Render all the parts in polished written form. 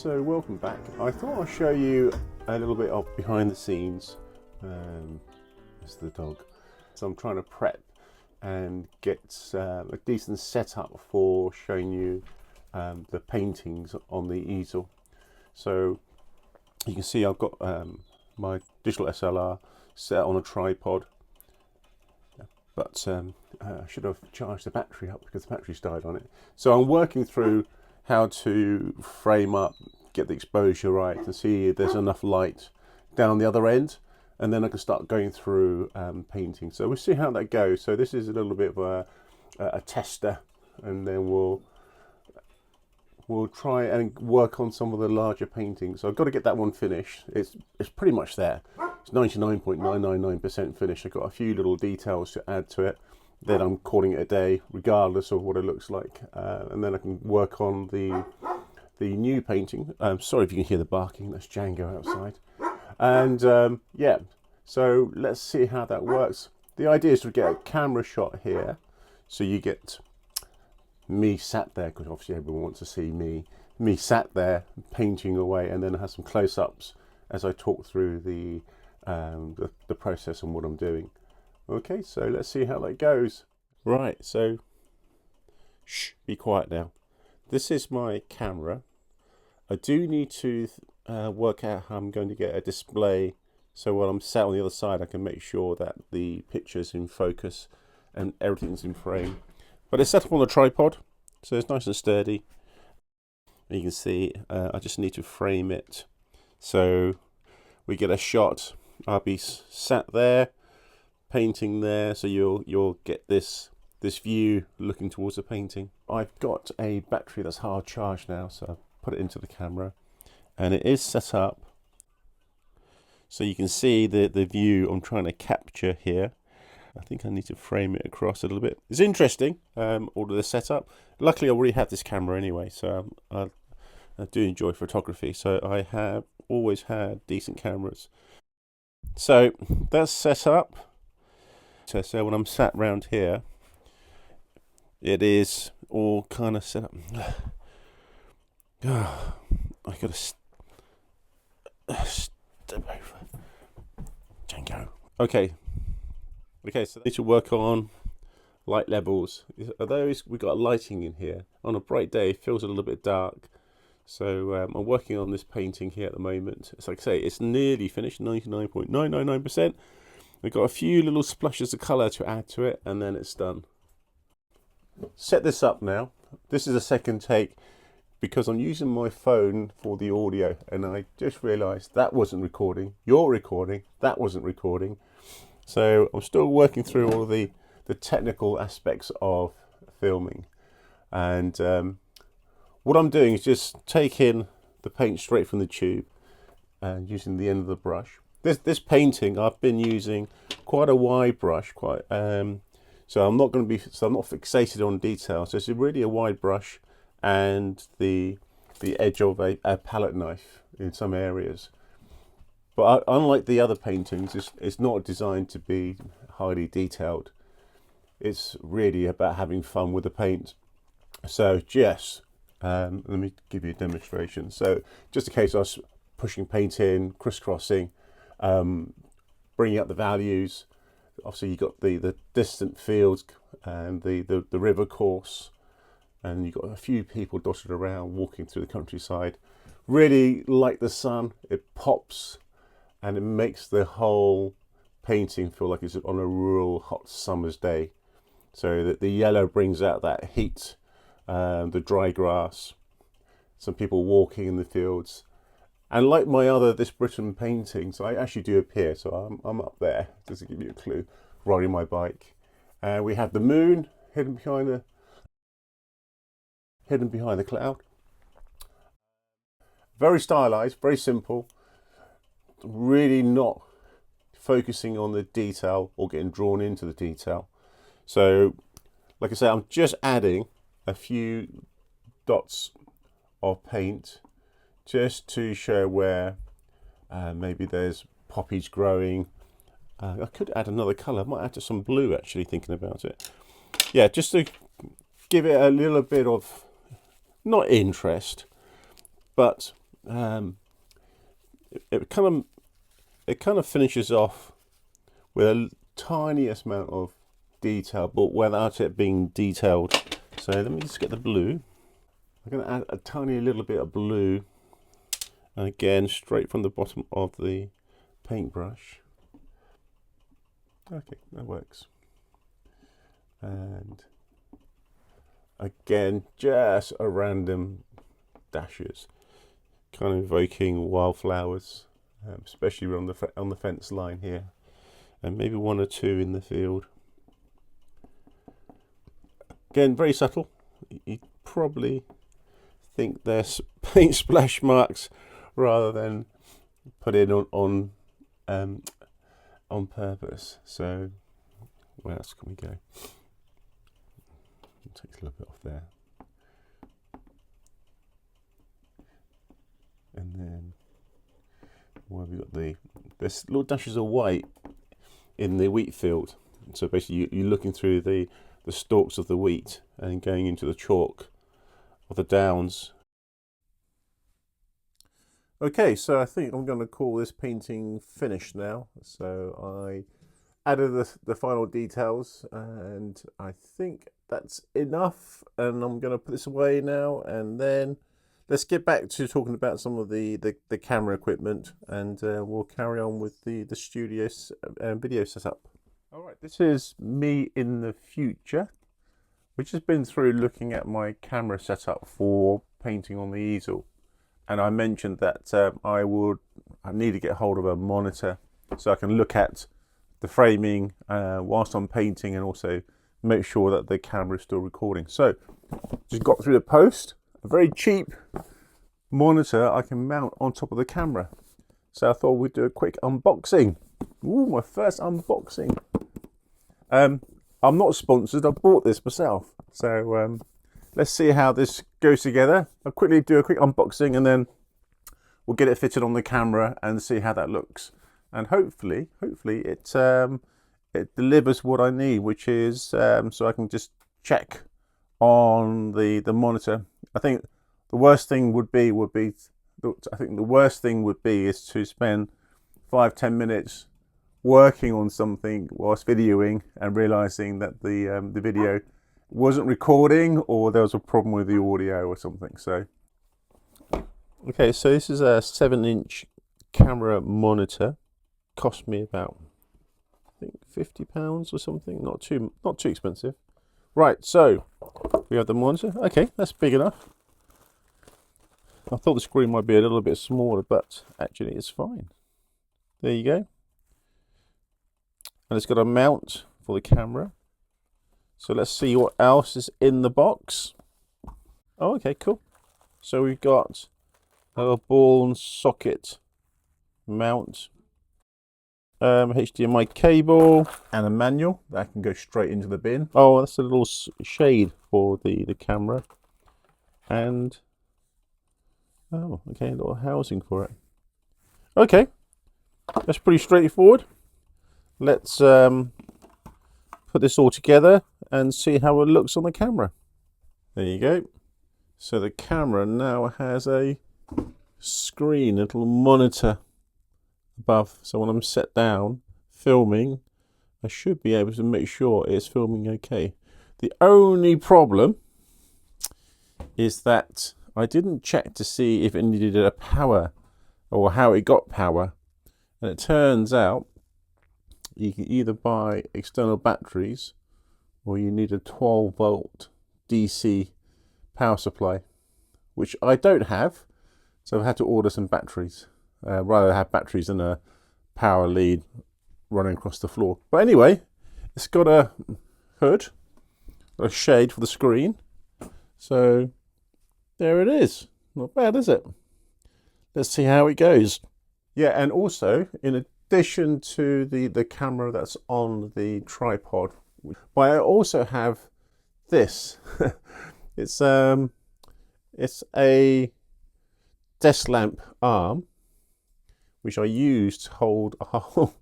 So welcome back. I thought I'd show you a little bit of behind the scenes. That's the dog. So I'm trying to prep and get a decent setup for showing you the paintings on the easel. So you can see I've got my digital SLR set on a tripod, but I should have charged the battery up because the battery's died on it. So I'm working through how to frame up, get the exposure right, and see if there's enough light down the other end, and then I can start going through painting. So we'll see how that goes. So this is a little bit of a tester, and then we'll try and work on some of the larger paintings. So I've got to get that one finished. It's pretty much there. It's 99.999% finished. I've got a few little details to add to it. Then I'm calling it a day, regardless of what it looks like. And then I can work on the new painting. Sorry if you can hear the barking. That's Django outside. And yeah, so let's see how that works. The idea is to get a camera shot here, so you get me sat there, because obviously everyone wants to see me sat there painting away, and then I have some close-ups as I talk through the process and what I'm doing. Okay, so let's see how that goes. Right, so shh, be quiet now. This is my camera. I do need to work out how I'm going to get a display, so while I'm sat on the other side I can make sure that the picture's in focus and everything's in frame. But it's set up on a tripod, so it's nice and sturdy. And you can see I just need to frame it so we get a shot. I'll be sat there, painting there, so you'll get this view looking towards the painting. I've got a battery that's hard charged now, so I've put it into the camera, and it is set up so you can see the view I'm trying to capture here. I think I need to frame it across a little bit. It's interesting, all of the setup. Luckily, I already have this camera anyway, so I do enjoy photography. So I have always had decent cameras. So that's set up. So when I'm sat round here, it is all kind of set up. I gotta step over. Django. Okay, so I need to work on light levels. We've got lighting in here. On a bright day, it feels a little bit dark. So I'm working on this painting here at the moment. It's like I say, it's nearly finished, 99.999%. We've got a few little splashes of colour to add to it, and then it's done. Set this up now. This is a second take because I'm using my phone for the audio, and I just realised that wasn't recording. You're recording, that wasn't recording. So I'm still working through all of the technical aspects of filming. And what I'm doing is just taking the paint straight from the tube and using the end of the brush. This painting, I've been using quite a wide brush, so I'm not fixated on detail. So it's really a wide brush and the edge of a palette knife in some areas. But unlike the other paintings, it's not designed to be highly detailed. It's really about having fun with the paint. So yes, let me give you a demonstration. So just in case I was pushing paint in, crisscrossing, bringing up the values. Obviously you got the distant fields and the river course, and you've got a few people dotted around walking through the countryside. Really like the sun, it pops and it makes the whole painting feel like it's on a real hot summer's day. So that the yellow brings out that heat, the dry grass, some people walking in the fields. And like my other This Britain paintings, I actually do appear, so I'm up there, just to give you a clue, riding my bike. And we have the moon hidden behind the cloud. Very stylized, very simple, really not focusing on the detail or getting drawn into the detail. So, like I say, I'm just adding a few dots of paint just to show where maybe there's poppies growing. I could add another colour. I might add some blue, actually, thinking about it. Yeah, just to give it a little bit of, not interest, but it kind of finishes off with a tiniest amount of detail, but without it being detailed. So let me just get the blue. I'm going to add a tiny little bit of blue, and again straight from the bottom of the paintbrush. Okay, that works. And again, just a random dashes, kind of evoking wildflowers, especially on the fence line here, and maybe one or two in the field. Again, very subtle. You probably think they're paint splash marks rather than put in on purpose. So where else can we go? Take a little bit off there, and then where we got there's little dashes of white in the wheat field. So basically you're looking through the stalks of the wheat and going into the chalk of the downs. Okay, so I think I'm going to call this painting finished now. So I added the final details, and I think that's enough, and I'm going to put this away now, and then let's get back to talking about some of the camera equipment, and we'll carry on with the studio video setup. All right, this is me in the future, which has been through looking at my camera setup for painting on the easel. And I mentioned that I need to get hold of a monitor so I can look at the framing whilst I'm painting, and also make sure that the camera is still recording. So just got through the post, a very cheap monitor I can mount on top of the camera. So I thought we'd do a quick unboxing. Ooh, my first unboxing. I'm not sponsored, I bought this myself. So let's see how this goes together. I'll quickly do a quick unboxing, and then we'll get it fitted on the camera and see how that looks. And hopefully it delivers what I need, which is so I can just check on the monitor. I think the worst thing would be is to spend 5-10 minutes working on something whilst videoing and realizing that the video wasn't recording, or there was a problem with the audio or something. So okay, so this is a 7-inch camera monitor. Cost me about, I think, £50 or something. Not too expensive. Right, so we have the monitor. Okay, that's big enough. I thought the screen might be a little bit smaller, but actually it's fine. There you go. And it's got a mount for the camera. So let's see what else is in the box. Oh, okay, cool. So we've got a ball and socket mount, HDMI cable, and a manual that can go straight into the bin. Oh, that's a little shade for the camera. And oh, okay, a little housing for it. Okay, that's pretty straightforward. Let's put this all together and see how it looks on the camera. There you go. So the camera now has a screen, a little monitor above. So when I'm set down filming, I should be able to make sure it's filming okay. The only problem is that I didn't check to see if it needed a power or how it got power. And it turns out you can either buy external batteries, or you need a 12-volt DC power supply, which I don't have. So I've had to order some batteries. Rather have batteries than a power lead running across the floor. But anyway, it's got a hood, a shade for the screen. So there it is. Not bad, is it? Let's see how it goes. Yeah, and also, in addition to the camera that's on the tripod, but I also have this. It's a desk lamp arm, which I used to hold a whole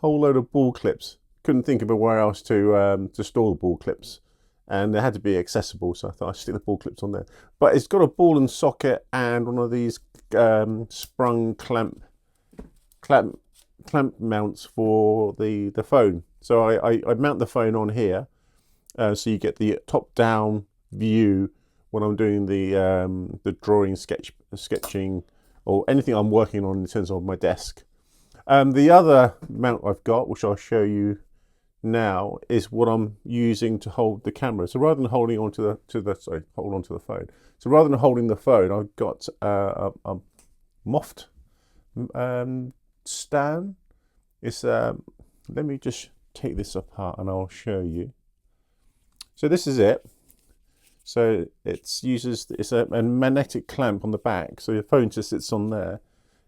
load of ball clips. Couldn't think of where else to store the ball clips, and they had to be accessible, so I thought I'd stick the ball clips on there. But it's got a ball and socket and one of these sprung clamp mounts for the phone. So I mount the phone on here, so you get the top down view when I'm doing the drawing, sketching, or anything I'm working on in terms of my desk. The other mount I've got, which I'll show you now, is what I'm using to hold the camera. So rather than holding onto the phone. So rather than holding the phone, I've got a moft stand. It's let me just take this apart and I'll show you. So this is it. So it's a magnetic clamp on the back, so your phone just sits on there.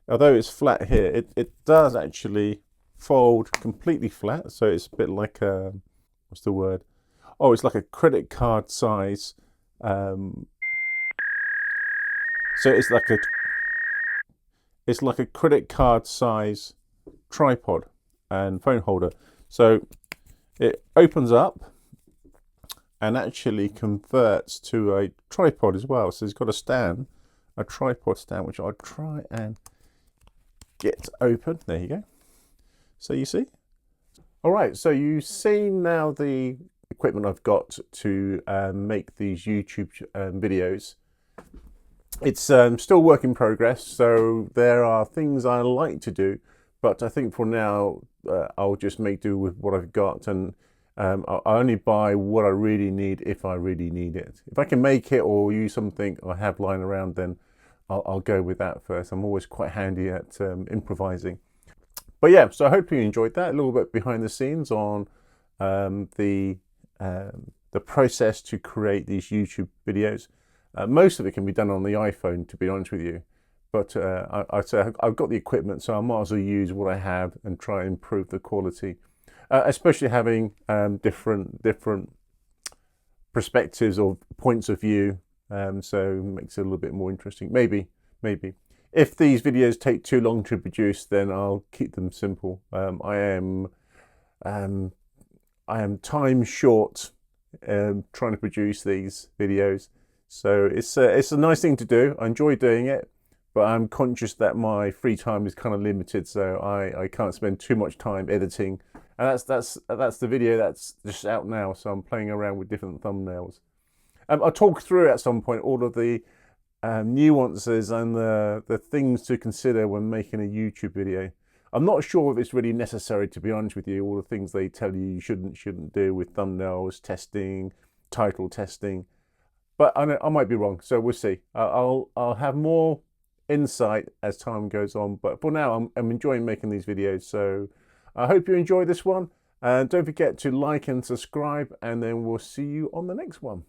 Although it's flat here, it does actually fold completely flat. So it's a bit like a, what's the word? Oh, it's like a credit card size. So it's like a credit card size tripod and phone holder. So it opens up and actually converts to a tripod as well. So it's got a tripod stand, which I'll try and get open. There you go. So you see. All right, so you've seen now the equipment I've got to make these YouTube videos. It's still work in progress, so there are things I like to do, but I think for now I'll just make do with what I've got, and I only buy what I really need if I really need it. If I can make it or use something I have lying around, then I'll go with that first. I'm always quite handy at improvising. But yeah, so I hope you enjoyed that. A little bit behind the scenes on the process to create these YouTube videos. Most of it can be done on the iPhone, to be honest with you. But I'd say I've got the equipment, so I might as well use what I have and try and improve the quality. Especially having different perspectives or points of view, so it makes it a little bit more interesting. Maybe. If these videos take too long to produce, then I'll keep them simple. I am time short trying to produce these videos, so it's a nice thing to do. I enjoy doing it, but I'm conscious that my free time is kind of limited, so I can't spend too much time editing. And that's the video that's just out now, so I'm playing around with different thumbnails. I'll talk through at some point all of the nuances and the things to consider when making a YouTube video. I'm not sure if it's really necessary, to be honest with you, all the things they tell you shouldn't do with thumbnails, testing, title testing. But I might be wrong, so we'll see. I'll have more insight as time goes on, but for now I'm enjoying making these videos, so I hope you enjoyed this one, and don't forget to like and subscribe, and then we'll see you on the next one.